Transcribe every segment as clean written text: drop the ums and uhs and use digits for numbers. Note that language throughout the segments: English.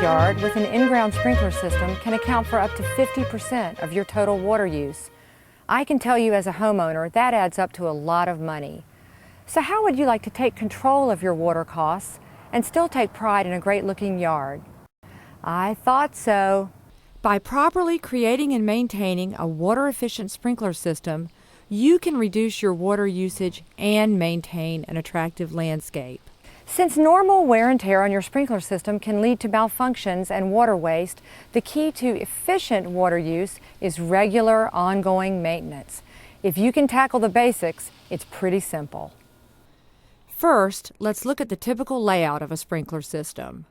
yard with an in-ground sprinkler system can account for up to 50% of your total water use. I can tell you as a homeowner that adds up to a lot of money. So how would you like to take control of your water costs and still take pride in a great-looking yard? I thought so. By properly creating and maintaining a water-efficient sprinkler system, you can reduce your water usage and maintain an attractive landscape. Since normal wear and tear on your sprinkler system can lead to malfunctions and water waste, the key to efficient water use is regular, ongoing maintenance. If you can tackle the basics, it's pretty simple. First, let's look at the typical layout of a sprinkler system.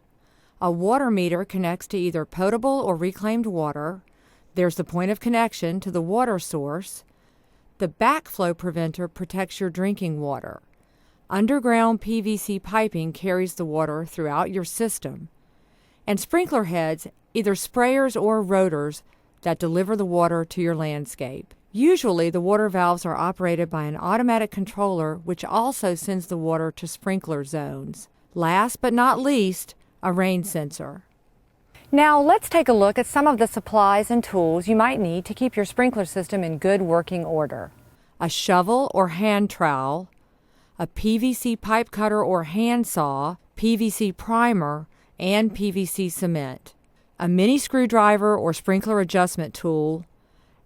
A water meter connects to either potable or reclaimed water. There's the point of connection to the water source. The backflow preventer protects your drinking water. Underground PVC piping carries the water throughout your system. And sprinkler heads, either sprayers or rotors, that deliver the water to your landscape. Usually, the water valves are operated by an automatic controller which also sends the water to sprinkler zones. Last but not least, a rain sensor. Now let's take a look at some of the supplies and tools you might need to keep your sprinkler system in good working order. A shovel or hand trowel, a PVC pipe cutter or hand saw, PVC primer, and PVC cement, a mini screwdriver or sprinkler adjustment tool,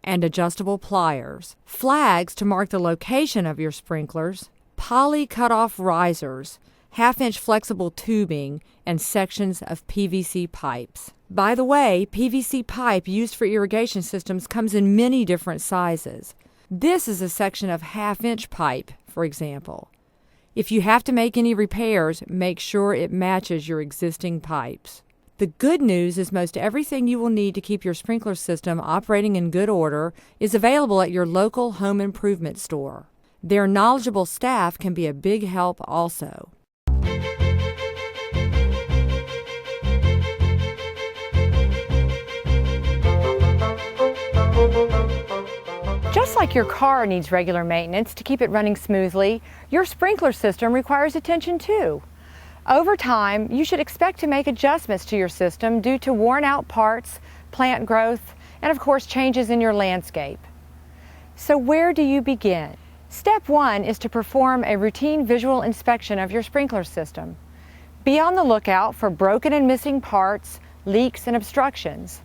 and adjustable pliers, flags to mark the location of your sprinklers, poly cut-off risers, half-inch flexible tubing, and sections of PVC pipes. By the way, PVC pipe used for irrigation systems comes in many different sizes. This is a section of half-inch pipe, for example. If you have to make any repairs, make sure it matches your existing pipes. The good news is most everything you will need to keep your sprinkler system operating in good order is available at your local home improvement store. Their knowledgeable staff can be a big help also. Just like your car needs regular maintenance to keep it running smoothly, your sprinkler system requires attention too. Over time, you should expect to make adjustments to your system due to worn-out parts, plant growth, and of course changes in your landscape. So where do you begin? Step one is to perform a routine visual inspection of your sprinkler system. Be on the lookout for broken and missing parts, leaks, and obstructions.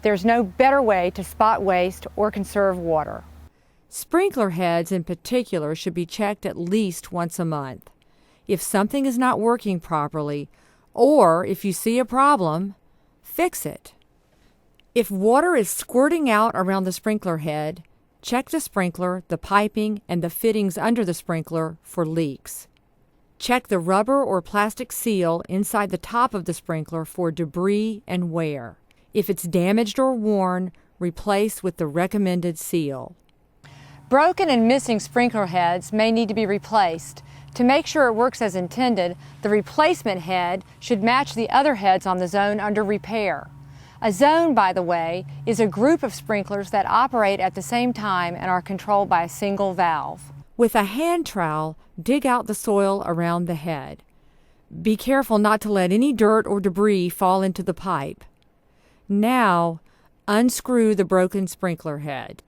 There's no better way to spot waste or conserve water. Sprinkler heads in particular should be checked at least once a month. If something is not working properly, or if you see a problem, fix it. If water is squirting out around the sprinkler head, check the sprinkler, the piping, and the fittings under the sprinkler for leaks. Check the rubber or plastic seal inside the top of the sprinkler for debris and wear. If it's damaged or worn, replace with the recommended seal. Broken and missing sprinkler heads may need to be replaced. To make sure it works as intended, the replacement head should match the other heads on the zone under repair. A zone, by the way, is a group of sprinklers that operate at the same time and are controlled by a single valve. With a hand trowel, dig out the soil around the head. Be careful not to let any dirt or debris fall into the pipe. Now, unscrew the broken sprinkler head.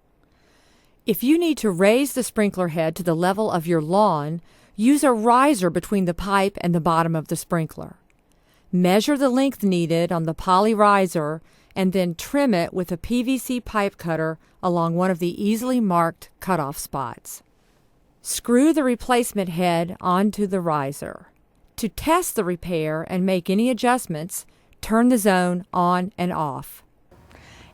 If you need to raise the sprinkler head to the level of your lawn, use a riser between the pipe and the bottom of the sprinkler. Measure the length needed on the poly riser and then trim it with a PVC pipe cutter along one of the easily marked cutoff spots. Screw the replacement head onto the riser. To test the repair and make any adjustments, turn the zone on and off.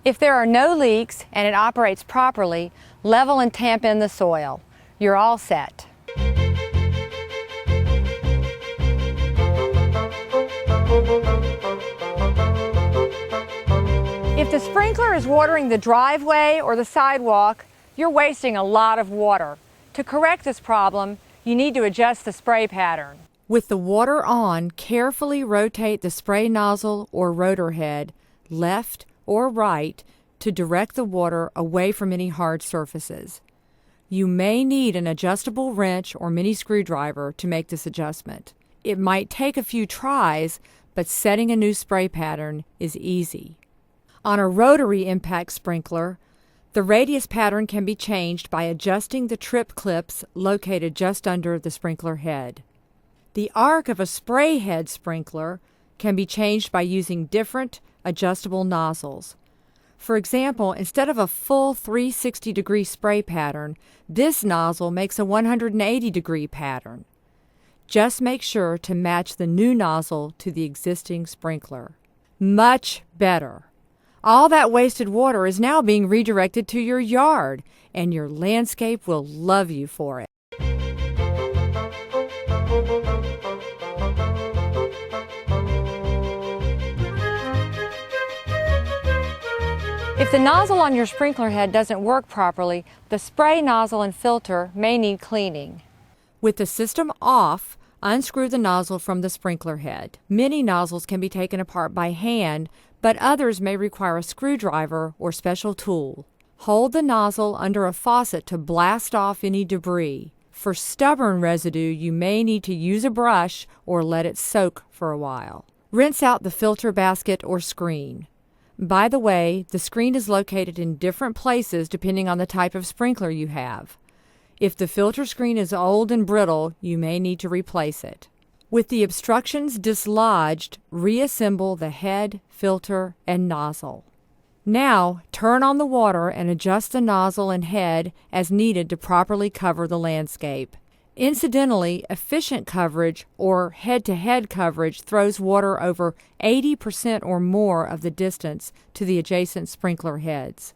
If there are no leaks and it operates properly, level and tamp in the soil. You're all set. If the sprinkler is watering the driveway or the sidewalk, you're wasting a lot of water. To correct this problem, you need to adjust the spray pattern. With the water on, carefully rotate the spray nozzle or rotor head left or right to direct the water away from any hard surfaces. You may need an adjustable wrench or mini screwdriver to make this adjustment. It might take a few tries, but setting a new spray pattern is easy. On a rotary impact sprinkler, the radius pattern can be changed by adjusting the trip clips located just under the sprinkler head. The arc of a spray head sprinkler can be changed by using different adjustable nozzles. For example, instead of a full 360-degree spray pattern, this nozzle makes a 180-degree pattern. Just make sure to match the new nozzle to the existing sprinkler. Much better. All that wasted water is now being redirected to your yard, and your landscape will love you for it. If the nozzle on your sprinkler head doesn't work properly, the spray nozzle and filter may need cleaning. With the system off, unscrew the nozzle from the sprinkler head. Many nozzles can be taken apart by hand, but others may require a screwdriver or special tool. Hold the nozzle under a faucet to blast off any debris. For stubborn residue, you may need to use a brush or let it soak for a while. Rinse out the filter basket or screen. By the way, the screen is located in different places depending on the type of sprinkler you have. If the filter screen is old and brittle, you may need to replace it. With the obstructions dislodged, reassemble the head, filter, and nozzle. Now, turn on the water and adjust the nozzle and head as needed to properly cover the landscape. Incidentally, efficient coverage or head-to-head coverage throws water over 80% or more of the distance to the adjacent sprinkler heads.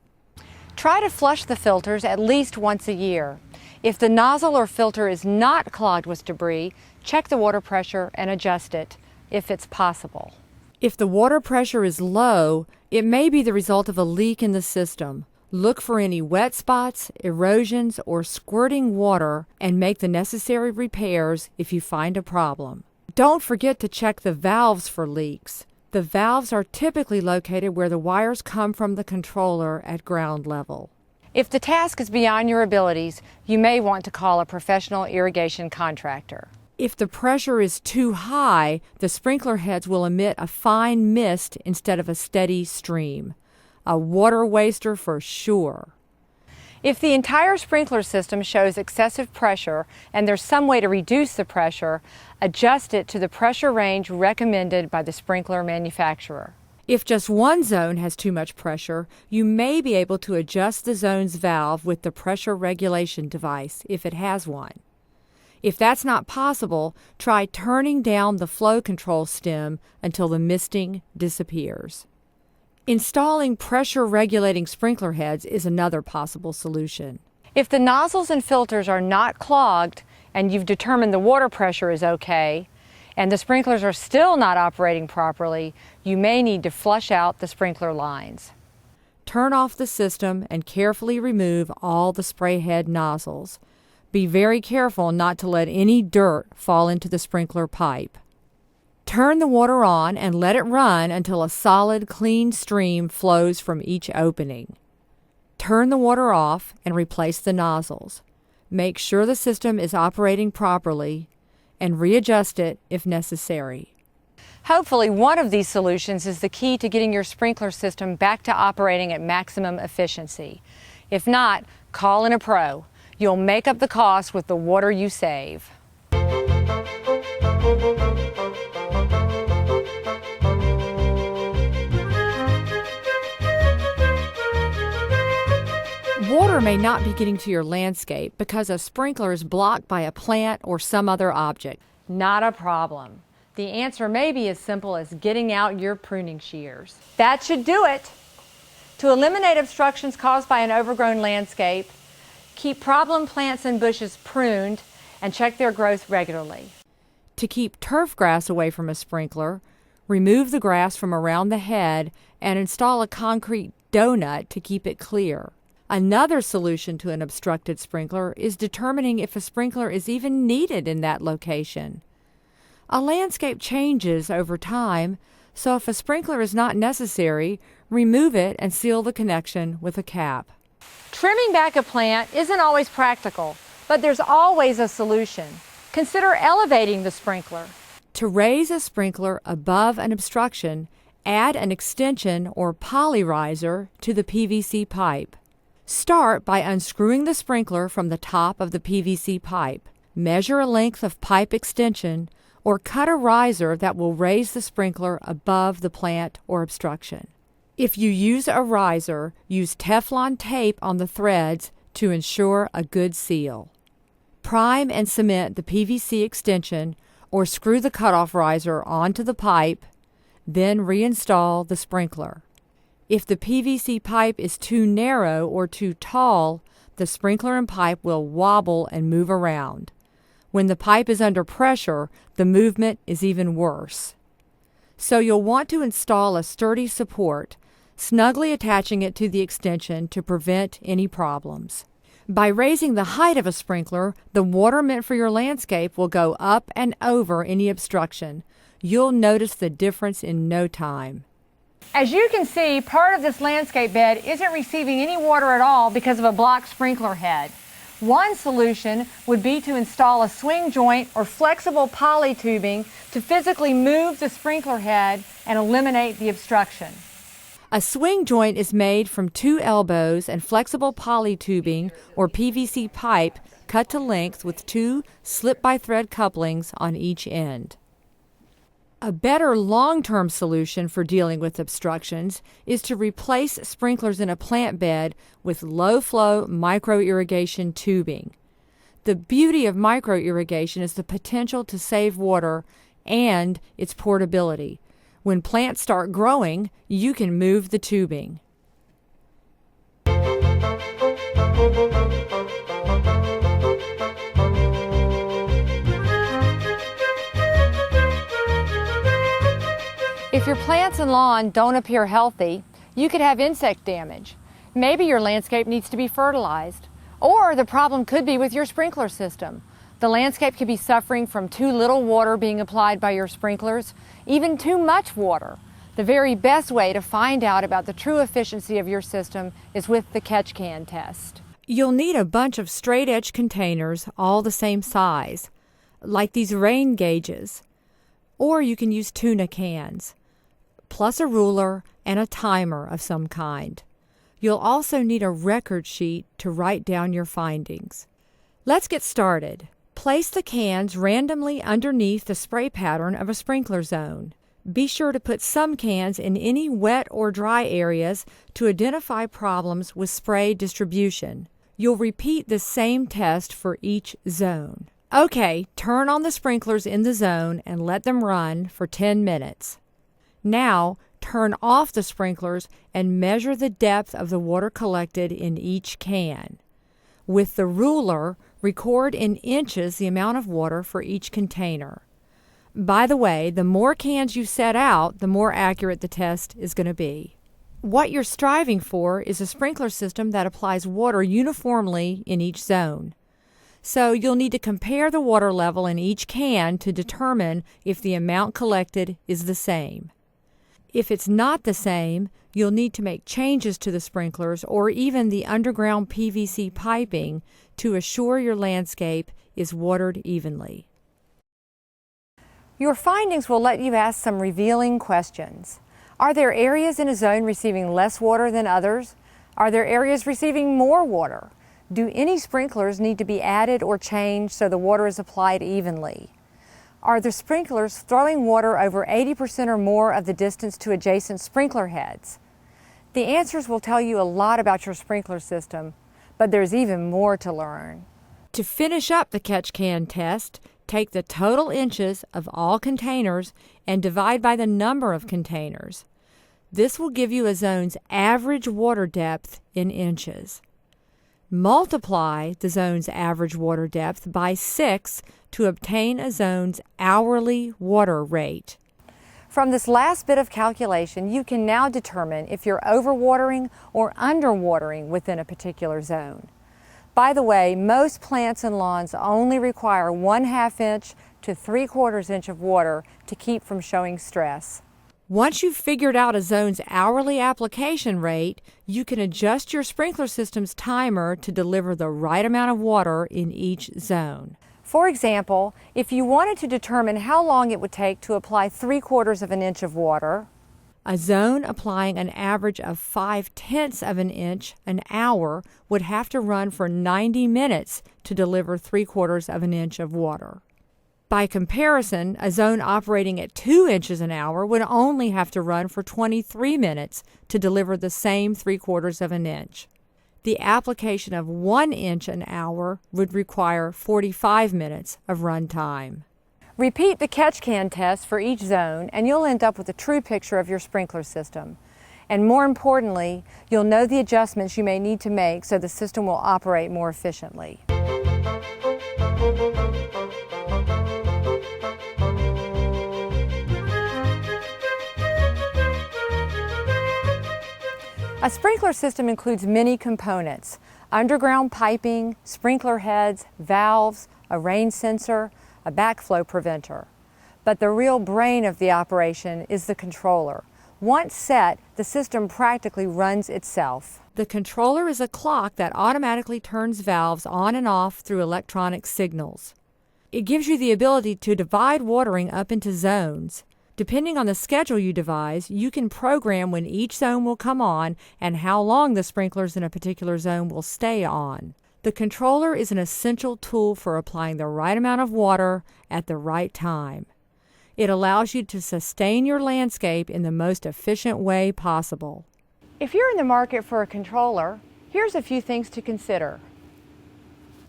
Try to flush the filters at least once a year. If the nozzle or filter is not clogged with debris, check the water pressure and adjust it if it's possible. If the water pressure is low, it may be the result of a leak in the system. Look for any wet spots, erosions, or squirting water and make the necessary repairs if you find a problem. Don't forget to check the valves for leaks. The valves are typically located where the wires come from the controller at ground level. If the task is beyond your abilities, you may want to call a professional irrigation contractor. If the pressure is too high, the sprinkler heads will emit a fine mist instead of a steady stream. A water waster for sure. If the entire sprinkler system shows excessive pressure and there's some way to reduce the pressure, adjust it to the pressure range recommended by the sprinkler manufacturer. If just one zone has too much pressure, you may be able to adjust the zone's valve with the pressure regulation device if it has one. If that's not possible, try turning down the flow control stem until the misting disappears. Installing pressure-regulating sprinkler heads is another possible solution. If the nozzles and filters are not clogged and you've determined the water pressure is okay, and the sprinklers are still not operating properly, you may need to flush out the sprinkler lines. Turn off the system and carefully remove all the spray head nozzles. Be very careful not to let any dirt fall into the sprinkler pipe. Turn the water on and let it run until a solid, clean stream flows from each opening. Turn the water off and replace the nozzles. Make sure the system is operating properly and readjust it if necessary. Hopefully, one of these solutions is the key to getting your sprinkler system back to operating at maximum efficiency. If not, call in a pro. You'll make up the cost with the water you save. Water may not be getting to your landscape because a sprinkler is blocked by a plant or some other object. Not a problem. The answer may be as simple as getting out your pruning shears. That should do it. To eliminate obstructions caused by an overgrown landscape, keep problem plants and bushes pruned and check their growth regularly. To keep turf grass away from a sprinkler, remove the grass from around the head and install a concrete donut to keep it clear. Another solution to an obstructed sprinkler is determining if a sprinkler is even needed in that location. A landscape changes over time, so if a sprinkler is not necessary, remove it and seal the connection with a cap. Trimming back a plant isn't always practical, but there's always a solution. Consider elevating the sprinkler. To raise a sprinkler above an obstruction, add an extension or poly riser to the PVC pipe. Start by unscrewing the sprinkler from the top of the PVC pipe. Measure a length of pipe extension or cut a riser that will raise the sprinkler above the plant or obstruction. If you use a riser, use Teflon tape on the threads to ensure a good seal. Prime and cement the PVC extension or screw the cutoff riser onto the pipe, then reinstall the sprinkler. If the PVC pipe is too narrow or too tall, the sprinkler and pipe will wobble and move around. When the pipe is under pressure, the movement is even worse. So you'll want to install a sturdy support, snugly attaching it to the extension to prevent any problems. By raising the height of a sprinkler, the water meant for your landscape will go up and over any obstruction. You'll notice the difference in no time. As you can see, part of this landscape bed isn't receiving any water at all because of a blocked sprinkler head. One solution would be to install a swing joint or flexible poly tubing to physically move the sprinkler head and eliminate the obstruction. A swing joint is made from 2 elbows and flexible poly tubing or PVC pipe cut to length with 2 slip-by-thread couplings on each end. A better long-term solution for dealing with obstructions is to replace sprinklers in a plant bed with low-flow micro-irrigation tubing. The beauty of micro-irrigation is the potential to save water and its portability. When plants start growing, you can move the tubing. If your plants and lawn don't appear healthy, you could have insect damage. Maybe your landscape needs to be fertilized. Or the problem could be with your sprinkler system. The landscape could be suffering from too little water being applied by your sprinklers, even too much water. The very best way to find out about the true efficiency of your system is with the catch can test. You'll need a bunch of straight edge containers all the same size, like these rain gauges. Or you can use tuna cans, plus a ruler and a timer of some kind. You'll also need a record sheet to write down your findings. Let's get started. Place the cans randomly underneath the spray pattern of a sprinkler zone. Be sure to put some cans in any wet or dry areas to identify problems with spray distribution. You'll repeat the same test for each zone. Okay, turn on the sprinklers in the zone and let them run for 10 minutes. Now, turn off the sprinklers and measure the depth of the water collected in each can. With the ruler, record in inches the amount of water for each container. By the way, the more cans you set out, the more accurate the test is going to be. What you're striving for is a sprinkler system that applies water uniformly in each zone. So you'll need to compare the water level in each can to determine if the amount collected is the same. If it's not the same, you'll need to make changes to the sprinklers or even the underground PVC piping to assure your landscape is watered evenly. Your findings will let you ask some revealing questions. Are there areas in a zone receiving less water than others? Are there areas receiving more water? Do any sprinklers need to be added or changed so the water is applied evenly? Are the sprinklers throwing water over 80% or more of the distance to adjacent sprinkler heads? The answers will tell you a lot about your sprinkler system, but there's even more to learn. To finish up the catch can test, take the total inches of all containers and divide by the number of containers. This will give you a zone's average water depth in inches. Multiply the zone's average water depth by 6 to obtain a zone's hourly water rate. From this last bit of calculation, you can now determine if you're overwatering or underwatering within a particular zone. By the way, most plants and lawns only require 1/2 inch to 3/4 inch of water to keep from showing stress. Once you've figured out a zone's hourly application rate, you can adjust your sprinkler system's timer to deliver the right amount of water in each zone. For example, if you wanted to determine how long it would take to apply 3/4 of an inch of water, a zone applying an average of 5/10 of an inch an hour would have to run for 90 minutes to deliver 3/4 of an inch of water. By comparison, a zone operating at 2 inches an hour would only have to run for 23 minutes to deliver the same 3/4 of an inch. The application of 1 inch an hour would require 45 minutes of run time. repeat the catch can test for each zone and you'll end up with a true picture of your sprinkler system. And more importantly, you'll know the adjustments you may need to make so the system will operate more efficiently. A sprinkler system includes many components: underground piping, sprinkler heads, valves, a rain sensor, a backflow preventer. But the real brain of the operation is the controller. Once set, the system practically runs itself. The controller is a clock that automatically turns valves on and off through electronic signals. It gives you the ability to divide watering up into zones. Depending on the schedule you devise, you can program when each zone will come on and how long the sprinklers in a particular zone will stay on. The controller is an essential tool for applying the right amount of water at the right time. It allows you to sustain your landscape in the most efficient way possible. If you're in the market for a controller, here's a few things to consider.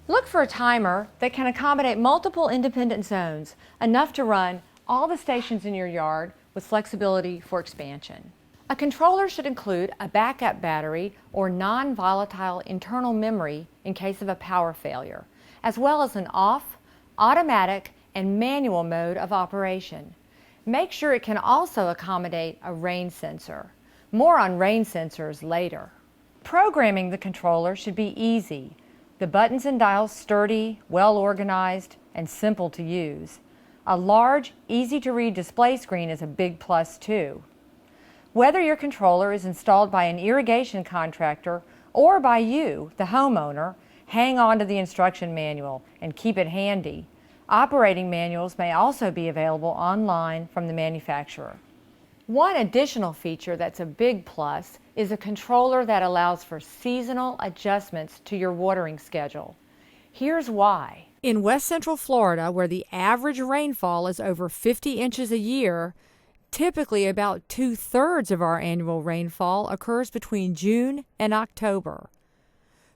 Look for a timer that can accommodate multiple independent zones, enough to run all the stations in your yard with flexibility for expansion. A controller should include a backup battery or non-volatile internal memory in case of a power failure, as well as an off, automatic, and manual mode of operation. Make sure it can also accommodate a rain sensor. More on rain sensors later. Programming the controller should be easy. The buttons and dials sturdy, well organized, and simple to use. A large, easy-to-read display screen is a big plus too. Whether your controller is installed by an irrigation contractor or by you, the homeowner, hang on to the instruction manual and keep it handy. Operating manuals may also be available online from the manufacturer. One additional feature that's a big plus is a controller that allows for seasonal adjustments to your watering schedule. Here's why. In West Central Florida, where the average rainfall is over 50 inches a year, typically about 2/3 of our annual rainfall occurs between June and October.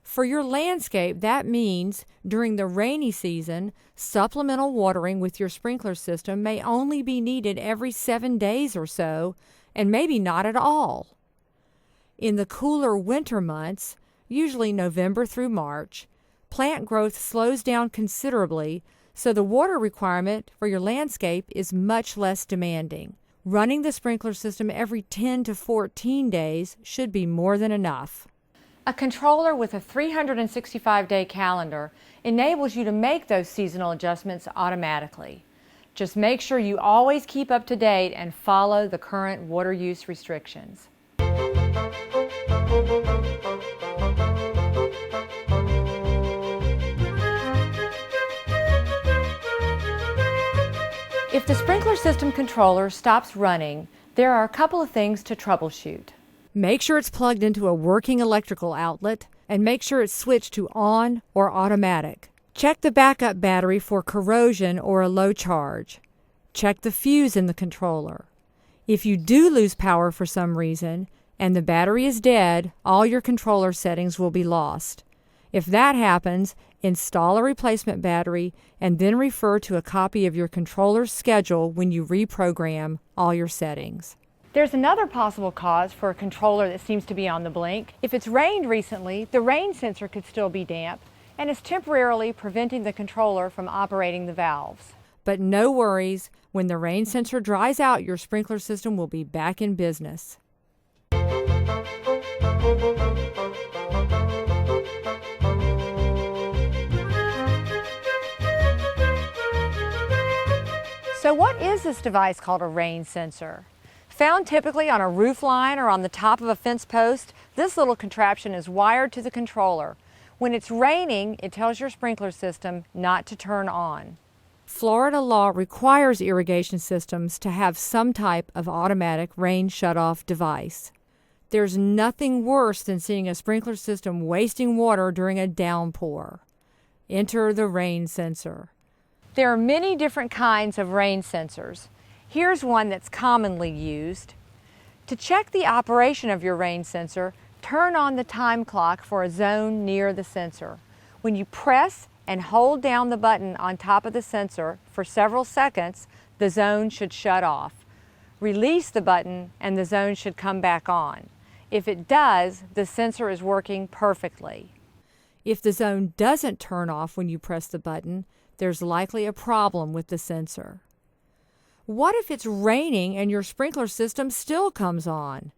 For your landscape, that means during the rainy season, supplemental watering with your sprinkler system may only be needed every 7 days or so, and maybe not at all. In the cooler winter months, usually November through March, plant growth slows down considerably, so the water requirement for your landscape is much less demanding. Running the sprinkler system every 10 to 14 days should be more than enough. A controller with a 365-day calendar enables you to make those seasonal adjustments automatically. Just make sure you always keep up to date and follow the current water use restrictions. If the sprinkler system controller stops running, there are a couple of things to troubleshoot. Make sure it's plugged into a working electrical outlet and make sure it's switched to on or automatic. Check the backup battery for corrosion or a low charge. Check the fuse in the controller. If you do lose power for some reason and the battery is dead, all your controller settings will be lost. If that happens, install a replacement battery and then refer to a copy of your controller's schedule when you reprogram all your settings. There's another possible cause for a controller that seems to be on the blink. If it's rained recently, the rain sensor could still be damp and is temporarily preventing the controller from operating the valves. But no worries, when the rain sensor dries out, your sprinkler system will be back in business. So what is this device called a rain sensor? Found typically on a roof line or on the top of a fence post, this little contraption is wired to the controller. When it's raining, it tells your sprinkler system not to turn on. Florida law requires irrigation systems to have some type of automatic rain shutoff device. There's nothing worse than seeing a sprinkler system wasting water during a downpour. Enter the rain sensor. There are many different kinds of rain sensors. Here's one that's commonly used. To check the operation of your rain sensor, turn on the time clock for a zone near the sensor. When you press and hold down the button on top of the sensor for several seconds, the zone should shut off. Release the button and the zone should come back on. If it does, the sensor is working perfectly. If the zone doesn't turn off when you press the button, there's likely a problem with the sensor. What if it's raining and your sprinkler system still comes on?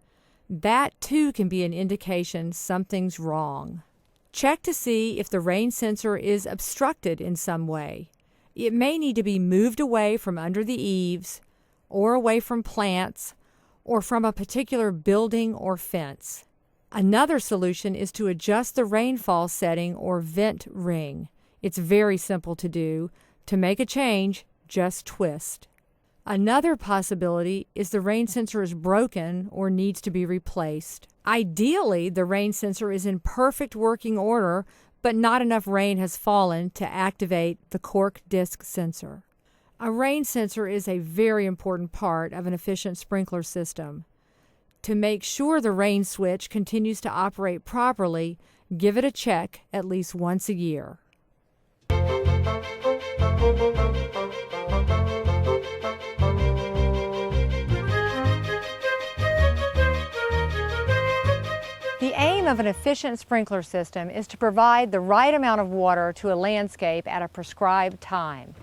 That too can be an indication something's wrong. Check to see if the rain sensor is obstructed in some way. It may need to be moved away from under the eaves, or away from plants, or from a particular building or fence. Another solution is to adjust the rainfall setting or vent ring. It's very simple to do. To make a change, just twist. Another possibility is the rain sensor is broken or needs to be replaced. Ideally, the rain sensor is in perfect working order, but not enough rain has fallen to activate the cork disc sensor. A rain sensor is a very important part of an efficient sprinkler system. To make sure the rain switch continues to operate properly, give it a check at least once a year. The aim of an efficient sprinkler system is to provide the right amount of water to a landscape at a prescribed time.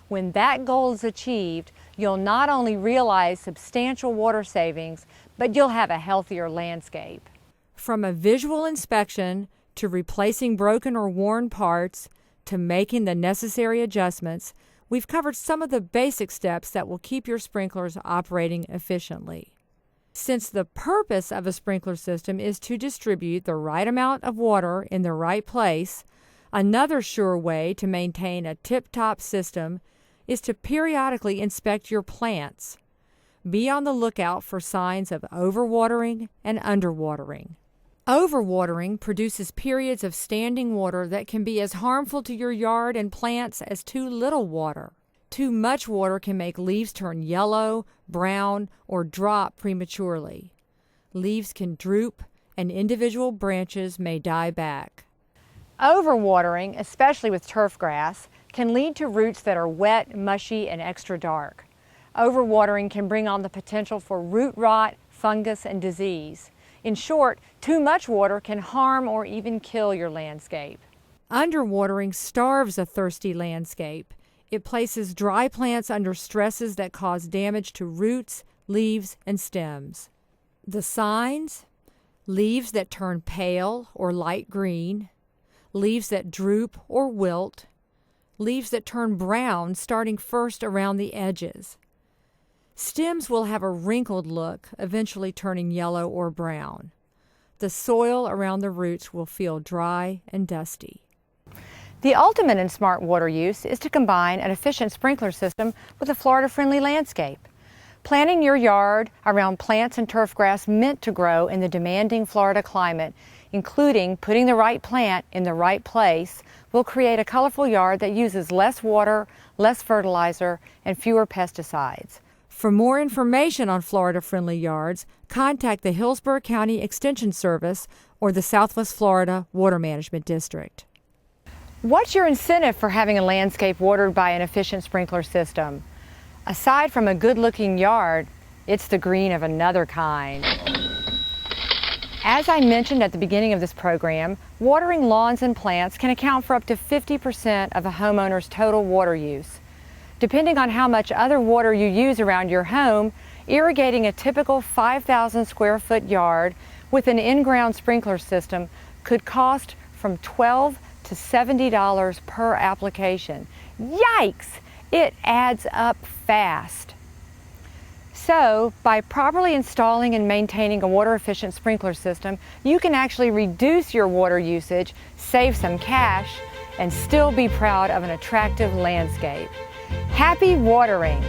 When that goal is achieved, you'll not only realize substantial water savings, but you'll have a healthier landscape. From a visual inspection to replacing broken or worn parts to making the necessary adjustments, we've covered some of the basic steps that will keep your sprinklers operating efficiently. Since the purpose of a sprinkler system is to distribute the right amount of water in the right place, another sure way to maintain a tip-top system is to periodically inspect your plants. Be on the lookout for signs of overwatering and underwatering. Overwatering produces periods of standing water that can be as harmful to your yard and plants as too little water. Too much water can make leaves turn yellow, brown, or drop prematurely. Leaves can droop, and individual branches may die back. Overwatering, especially with turf grass, can lead to roots that are wet, mushy, and extra dark. Overwatering can bring on the potential for root rot, fungus, and disease. In short, too much water can harm or even kill your landscape. Underwatering starves a thirsty landscape. It places dry plants under stresses that cause damage to roots, leaves, and stems. The signs: leaves that turn pale or light green, leaves that droop or wilt, leaves that turn brown starting first around the edges. Stems will have a wrinkled look, eventually turning yellow or brown. The soil around the roots will feel dry and dusty. The ultimate in smart water use is to combine an efficient sprinkler system with a Florida-friendly landscape. Planting your yard around plants and turf grass meant to grow in the demanding Florida climate, including putting the right plant in the right place, will create a colorful yard that uses less water, less fertilizer, and fewer pesticides. For more information on Florida-friendly yards, contact the Hillsborough County Extension Service or the Southwest Florida Water Management District. What's your incentive for having a landscape watered by an efficient sprinkler system? Aside from a good-looking yard, it's the green of another kind. As I mentioned at the beginning of this program, watering lawns and plants can account for up to 50% of a homeowner's total water use. Depending on how much other water you use around your home, irrigating a typical 5,000 square foot yard with an in-ground sprinkler system could cost from $12 to $70 per application. Yikes! It adds up fast. So, by properly installing and maintaining a water-efficient sprinkler system, you can actually reduce your water usage, save some cash, and still be proud of an attractive landscape. Happy watering!